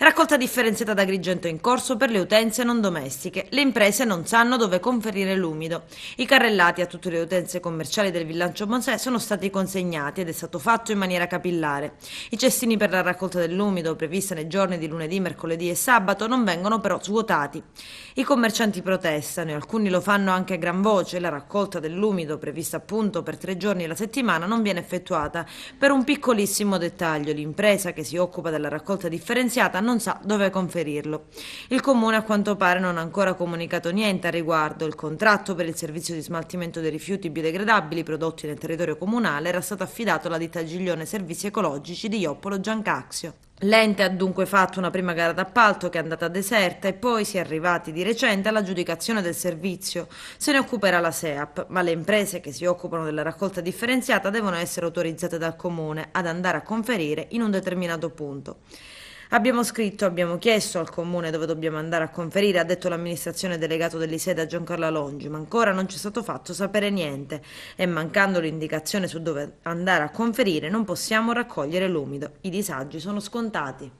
Raccolta differenziata ad Agrigento in corso per le utenze non domestiche. Le imprese non sanno dove conferire l'umido. I carrellati a tutte le utenze commerciali del villaggio Mosè sono stati consegnati ed è stato fatto in maniera capillare. I cestini per la raccolta dell'umido, prevista nei giorni di lunedì, mercoledì e sabato, non vengono però svuotati. I commercianti protestano e alcuni lo fanno anche a gran voce. La raccolta dell'umido, prevista appunto per 3 giorni alla settimana, non viene effettuata per un piccolissimo dettaglio: l'impresa che si occupa della raccolta differenziata non sa dove conferirlo. Il comune a quanto pare non ha ancora comunicato niente a riguardo. Il contratto per il servizio di smaltimento dei rifiuti biodegradabili prodotti nel territorio comunale era stato affidato alla ditta Giglione Servizi Ecologici di Ioppolo Giancaxio. L'ente ha dunque fatto una prima gara d'appalto che è andata deserta e poi si è arrivati di recente all'aggiudicazione del servizio. Se ne occuperà la SEAP, ma le imprese che si occupano della raccolta differenziata devono essere autorizzate dal comune ad andare a conferire in un determinato punto. Abbiamo chiesto al comune dove dobbiamo andare a conferire, ha detto l'amministrazione delegato dell'ISEDA Giancarlo Alongi, ma ancora non ci è stato fatto sapere niente e mancando l'indicazione su dove andare a conferire non possiamo raccogliere l'umido. I disagi sono scontati.